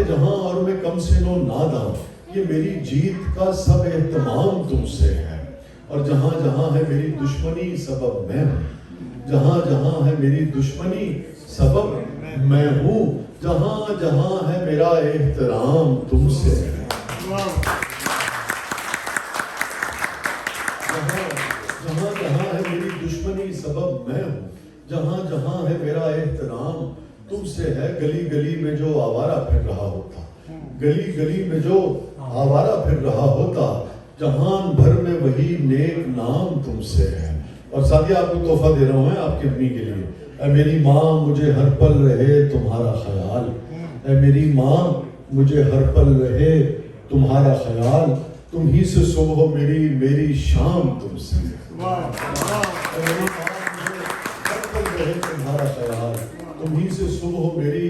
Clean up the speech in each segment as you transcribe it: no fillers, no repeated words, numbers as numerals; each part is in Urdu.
جہاں اور میں کم سن و ناداں، یہ میری جیت کا سب اہتمام تم سے ہے، اور جہاں جہاں ہے میری دشمنی سبب میں ہوں، جہاں جہاں ہے میری دشمنی سبب میں ہوں، جہاں جہاں ہے میرا احترام تم سے ہے، جہاں جہاں ہے میری دشمنی سبب میں ہوں، جہاں جہاں ہے میرا احترام تم سے ہے۔ گلی گلی میں جو آوارہ پھر رہا ہوتا، گلی گلی میں جو آوارہ پھر رہا ہوتا، جہان بھر میں وہی نیک نام تم سے ہے۔ اور ساتھی آپ کو تحفہ دے رہا ہوں میں آپ کی امی کے لیے، اے میری ماں مجھے ہر پل رہے تمہارا خیال، اے میری ماں مجھے ہر پل رہے تمہارا خیال، تم ہی سے صبح میری میری شام تم سے ہے، اے میری ماں مجھے ہر پل رہے تمہارا خیال، تم ہی سے صبح میری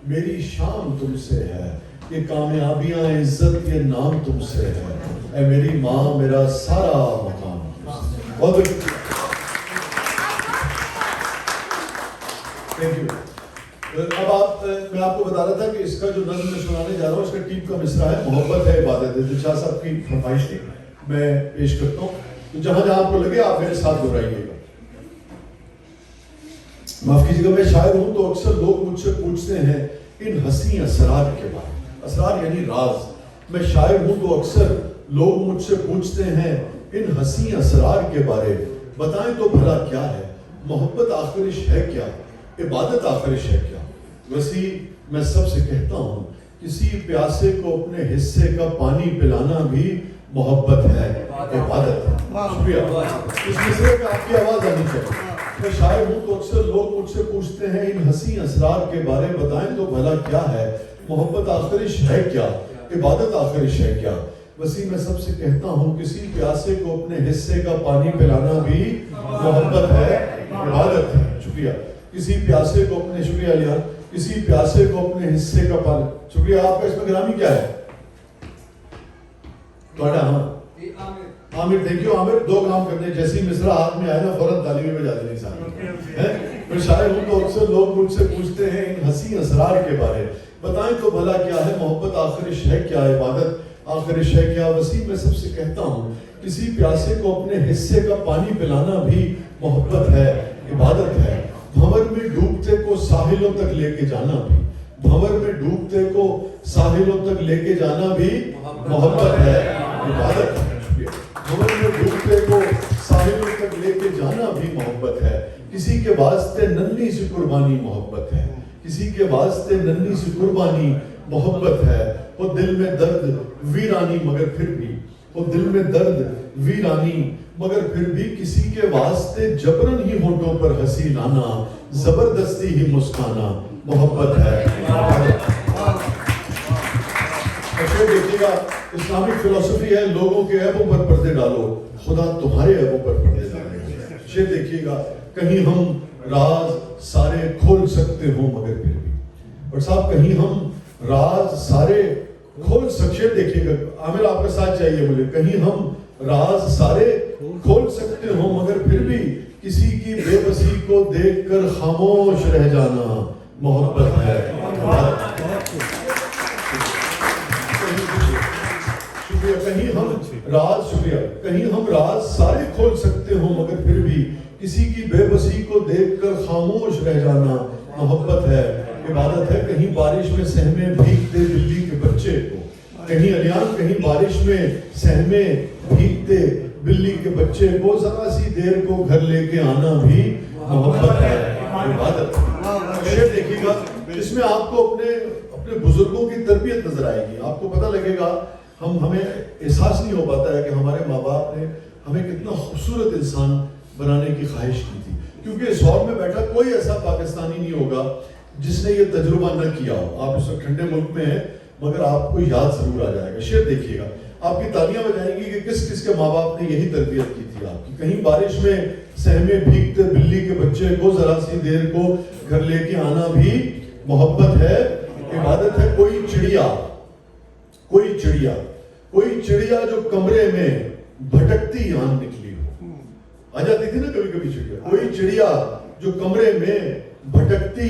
میری شام تم سے ہے، یہ کامیابیاں عزت یہ نام تم سے ہے، اے میری ماں میرا سارا مقام تم سے ہے۔ بہت تھینک یو۔ اب میں آپ کو بتا رہا تھا کہ اس کا جو نظم میں سنانے جا رہا ہوں اس کا ٹیپ کا مصرع ہے محبت ہے عبادت ہے، دلشاد صاحب کی فرمائش تھی، میں پیش کرتا ہوں، تو جہاں جہاں آپ کو لگے آپ میرے ساتھ دہرائیے گا۔ معاف کیجیے گا، میں شاعر ہوں تو اکثر لوگ مجھ سے پوچھتے ہیں ان حسین اسرار کے بارے میں، اسرار یعنی راز، میں شاعر ہوں تو اکثر لوگ مجھ سے پوچھتے ہیں ان حسین اسرار کے بارے، بتائیں تو بھلا کیا ہے، محبت آخرش ہے کیا، عبادت آخرش ہے کیا، وسیع میں سب سے کہتا ہوں کسی پیاسے کو اپنے حصے کا پانی پلانا بھی محبت ہے، عبادت ہے۔ شکریہ، اس مصرے پہ آپ کی آواز آنی چاہیے۔ میں شاعر ہوں تو اکثر لوگ مجھ سے پوچھتے ہیں ان حسین اسرار کے بارے، بتائیں تو بھلا کیا ہے، محبت آخرش ہے کیا، عبادت آخرش ہے کیا، وسیع میں سب سے کہتا ہوں کسی پیاسے کو اپنے حصے کا پانی پلانا بھی محبت ہے، عبادت ہے۔ شکریہ، کسی پیاسے کو اپنے، شکریہ علیان، کسی پیاسے کو اپنے حصے کا پانی، شکریہ۔ آپ کا اس میں گرامی کیا ہے؟ ہاں عامر، تھینک یو عامر، دو کام کرنے، جیسی مصرع ہاتھ میں آئے نا فوراً تعلیمی میں جاتے نہیں سارے۔ میں شاعر ہوں تو اکثر لوگ مجھ سے پوچھتے ہیں ان حسین اسرار کے بارے، بتائیں تو بھلا کیا ہے، محبت آخرش ہے کیا، عبادت آخرش ہے کیا، وسیع میں سب سے کہتا ہوں کسی پیاسے کو اپنے حصے کا پانی پلانا بھی محبت ہے، عبادت ہے، بھنور میں ڈوبتے کو ساحلوں تک لے کے جانا بھی، بھنور میں ڈوبتے کو ساحلوں تک لے کے جانا بھی محبت ہے، عبادت ہے۔ بھنور میں ڈوبتے کو ساحلوں تک لے کے جانا بھی محبت ہے، کسی کے واسطے ننھی سی قربانی محبت ہے، کسی کے واسطے ننھی سی قربانی محبت ہے، وہ دل میں درد ویرانی مگر پھر بھی، وہ دل میں درد ویرانی مگر پھر بھی، کسی کے واسطے جبرن ہی ہونٹوں پر ہنسی لانا، زبردستی ہی مسکانا محبت ہے۔ پھر دیکھیے گا اسلامک فلسفی ہے لوگوں کے عیبوں پر پردے ڈالو، خدا تمہارے عیبوں پر پردے ڈالے گا۔ شعر دیکھیے گا، کہیں ہم راز سارے کھول سکتے ہوں مگر پھر بھی، اور صاحب کہیں ہم راز سارے کھول سکتے، دیکھیے گا عامر آپ کا ساتھ چاہیے مجھے، کہیں ہم راز سارے کھول سکتے ہوں مگر پھر بھی کسی کی بے بسی کو دیکھ کر خاموش رہ جانا محبت ہے۔ شکریہ، کہیں ہم راز، شکریہ، کہیں ہم راز سارے کھول سکتے ہوں مگر پھر بھی کسی کی بے بسی کو دیکھ کر خاموش رہ جانا محبت ہے، عبادت ہے۔ کہیں بارش میں سہمے بھیگتے بلی کے بچے کو، کہیں علیان، کہیں بارش میں سہمے بھیگتے بلی کے بچے کو ذرا سی دیر کو گھر لے کے آنا بھی محبت ہے، عبادت ہے۔ شعر دیکھیے گا، اس میں آپ کو اپنے بزرگوں کی تربیت نظر آئے گی، آپ کو پتہ لگے گا، ہمیں احساس نہیں ہو پاتا ہے کہ ہمارے ماں باپ نے ہمیں کتنا خوبصورت انسان بنانے کی خواہش کی تھی، کیونکہ اس ہال میں بیٹھا کوئی ایسا پاکستانی نہیں ہوگا جس نے یہ تجربہ نہ کیا ہو۔ آپ اس وقت ٹھنڈے ملک میں ہیں مگر آپ کو یاد ضرور آ جائے گا۔ شعر دیکھیے گا، آپ کی تالیاں بجائیں گی کہ کس کس کے ماں باپ نے یہی تربیت کی تھی آپ کی۔ کہیں بارش میں سہمے بھیگتے بلی کے بچے کو ذرا سی دیر کو گھر لے کے آنا بھی محبت ہے، عبادت ہے۔ کوئی چڑیا جو کمرے میں بھٹکتی آن نکلی ہو، آ جاتی تھی نا کبھی کبھی چڑیا، کوئی چڑیا جو کمرے میں بھٹکتی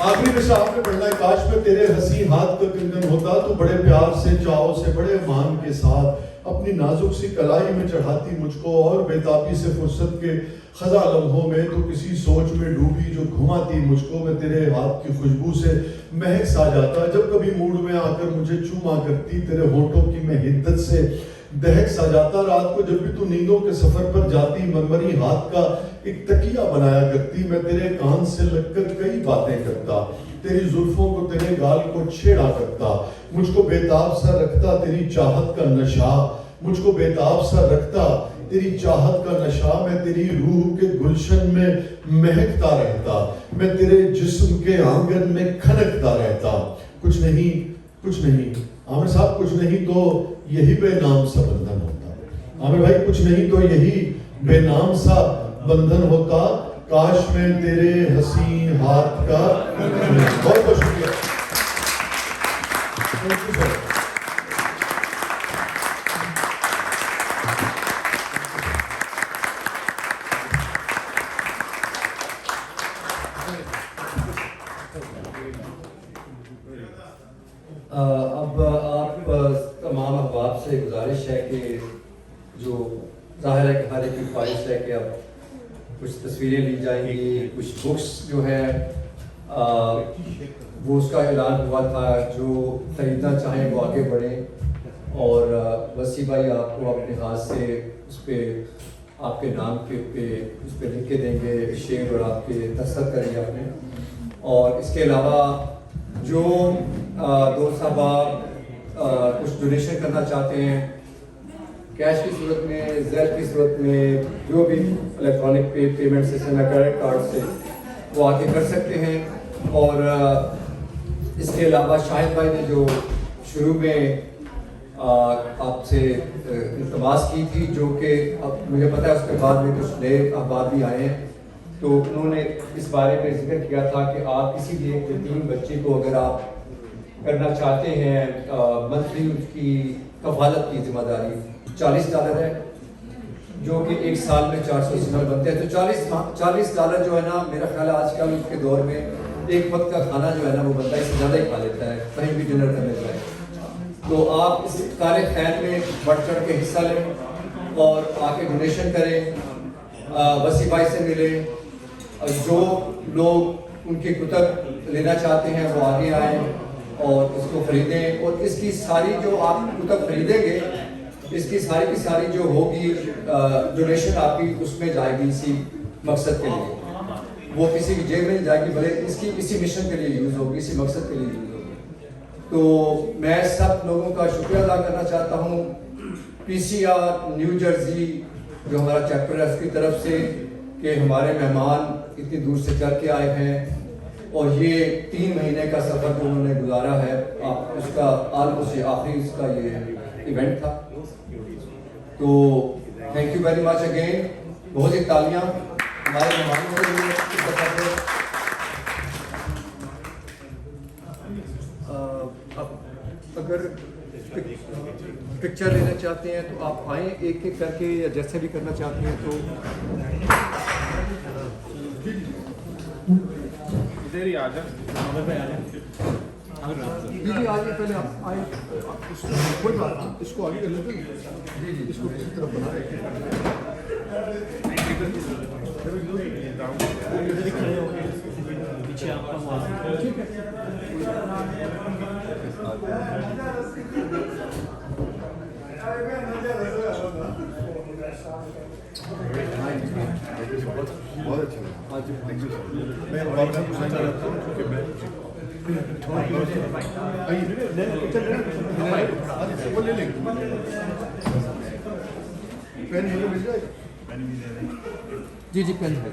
آخری میں سے آپ نے پڑھنا ہے کاش میں تیرے ہنسی ہاتھ کا کنگن ہوتا تو بڑے پیار سے چاؤ سے بڑے مان کے ساتھ اپنی نازک سی کلائی میں چڑھاتی مجھ کو اور بےتابی سے فرصت کے خزاں لمحوں میں تو کسی سوچ میں ڈوبی جو گھماتی مجھ کو میں تیرے ہاتھ کی خوشبو سے مہک سا جاتا جب کبھی موڈ میں آ کر مجھے چوما کرتی تیرے ہونٹوں کی میں حدت سے دہک سا جاتا رات کو جب بھی تو نیندوں کے سفر پر جاتی مرمری ہاتھ کا ایک تکیہ بنایا کرتی میں تیرے کان سے لگ کر کئی باتیں کرتا تیری زلفوں کو تیرے گال کو چھیڑا کرتا مجھ کو بےتاب سا رکھتا تیری چاہت کا نشہ مجھ کو بےتاب سا رکھتا تیری چاہت کا نشہ میں تیری روح کے گلشن میں مہکتا رہتا میں تیرے جسم کے آنگن میں کھنکتا رہتا کچھ نہیں عامر صاحب کچھ نہیں تو یہی بے نام سا بندھن ہوتا عامر بھائی کچھ نہیں تو یہی بے نام سا بندھن ہوتا کاش میں تیرے حسین ہاتھ کا بہت بہت شکریہ اب آپ تمام احباب سے گزارش ہے کہ جو ظاہر ہے کہ ہر ایک کی خواہش ہے کہ اب کچھ تصویریں لی جائیں گی کچھ بکس جو ہے وہ اس کا اعلان ہوا تھا جو خریدنا چاہیں وہ آگے بڑھیں اور وسیع بھائی آپ کو اپنے ہاتھ سے اس پہ آپ کے نام کے اس پہ لکھ کے دیں گے شعر اور آپ کے دستخط کریں گے اپنے اور اس کے علاوہ جو دوست صاحب کچھ ڈونیشن کرنا چاہتے ہیں کیش کی صورت میں زیل کی صورت میں جو بھی الیکٹرانک پیمنٹ سسٹم ہے کریڈٹ کارڈ سے وہ آگے کر سکتے ہیں اور اس کے علاوہ شاہد بھائی نے جو شروع میں آپ سے التماس کی تھی جو کہ اب مجھے پتہ ہے اس کے بعد میں کچھ نئے احباب بھی آئے ہیں تو انہوں نے اس بارے میں ذکر کیا تھا کہ آپ کسی بھی ایک یتیم بچے کو اگر آپ کرنا چاہتے ہیں منتھلی اس کی کفالت کی ذمہ داری $40 ہے جو کہ ایک سال میں 400 سال بنتے ہیں تو $40 جو ہے نا میرا خیال ہے آج کل کے دور میں ایک وقت کا کھانا جو ہے نا وہ بندہ اس سے زیادہ ہی کھا لیتا ہے کہیں بھی ڈنر کرنے جائے تو آپ اس کار خیر میں بڑھ چڑھ کے حصہ لیں اور آ کے ڈونیشن کریں وسیع بھائی سے ملیں جو لوگ ان کی کتب لینا چاہتے ہیں وہ آگے آئیں اور اس کو خریدیں اور اس کی ساری جو آپ کتب خریدیں گے اس کی ساری جو ہوگی ڈونیشن آپ کی اس میں جائے گی اسی مقصد کے لیے وہ کسی کی جیب میں نہیں جائے گی بلے اس کی اسی مشن کے لیے یوز ہوگی اسی مقصد کے لیے یوز ہوگی تو میں سب لوگوں کا شکریہ ادا کرنا چاہتا ہوں PCR نیو جرسی جو ہمارا چیپٹر ہے اس کی طرف سے کہ ہمارے مہمان اتنی دور سے چل کے آئے ہیں اور یہ 3 مہینے کا سفر جو انہوں نے گزارا ہے آپ اس کا آلموسٹ آخری اس کا یہ ایونٹ تھا تو thank you very much again بہت سی تالیاں ہمارے مہمانوں کے لیے اس سفر پہ اگر پکچر لینا چاہتے ہیں تو آپ آئیں ایک ایک کر کے یا جیسے بھی کرنا چاہتے ہیں تو ادھر ہی آ جائیں جی آگے پہلے آپ آئیں کوئی بات نہیں اس کو آگے کر لیتے ہیں جی اس کو کسی طرف بنا رہے پیچھے آپ کا موازن ٹھیک ہے بہت اچھا میں بات پوچھنا چاہ رہا تھا کہ میں وہ لے لیں پین مجھے مل جائے گا جی جی پین ہے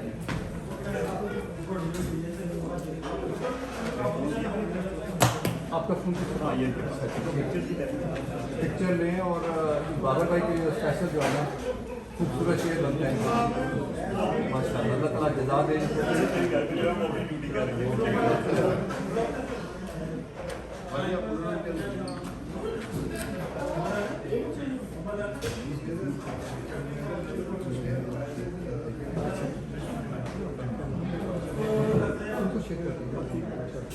آپ کا فون پکچر لیں اور بابر بھائی کے اسپیشل جو ہے نا خوبصورت چیز بنتے ہیں ماشاء اللہ اللہ تعالیٰ جزا دے ان کو شیئر کر دیں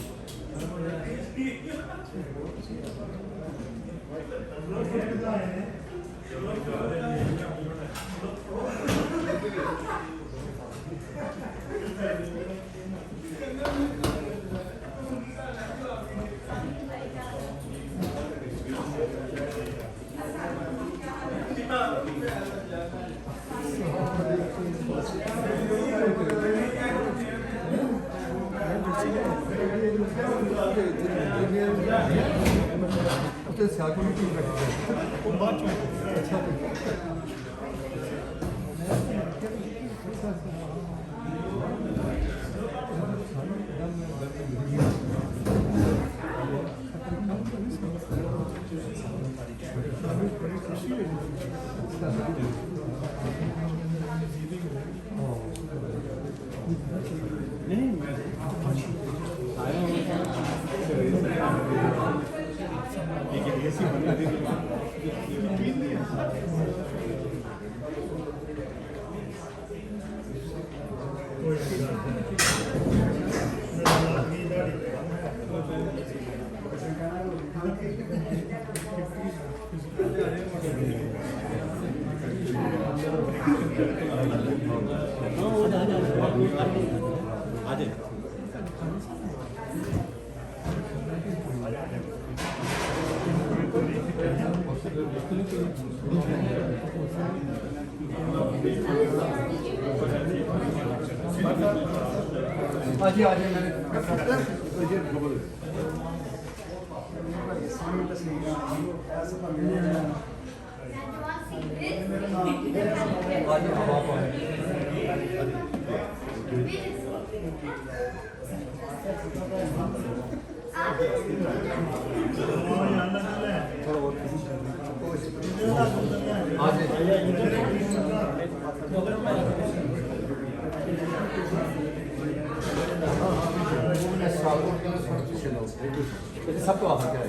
سب تو آپ کیا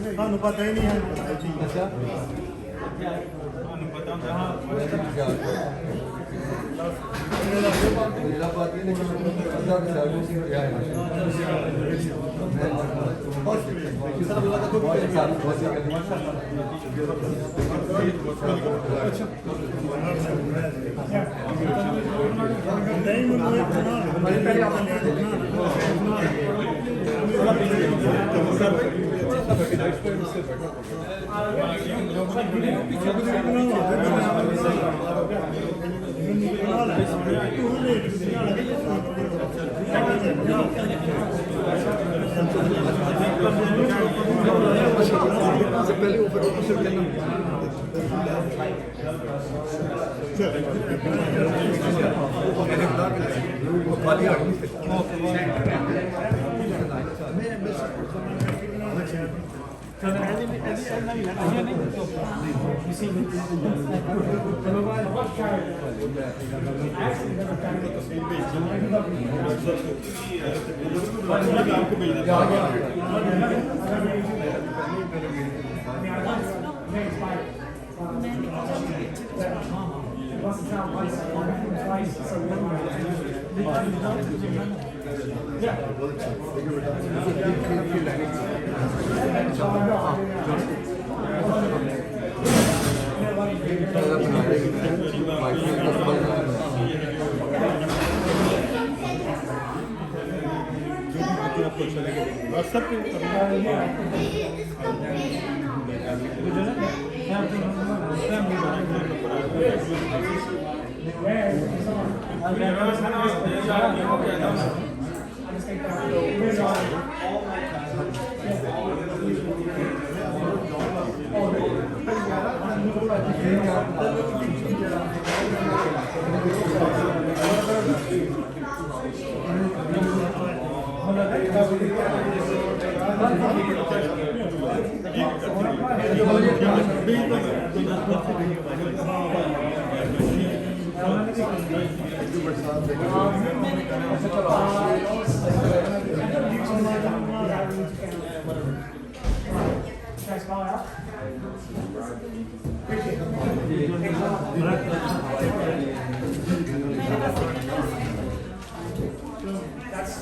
ਤੁਹਾਨੂੰ ਪਤਾ ਹੀ ਨਹੀਂ ਹੈ اچھا ਨਹੀਂ ਮੈਨੂੰ ਇਹ پہلے اوپر That's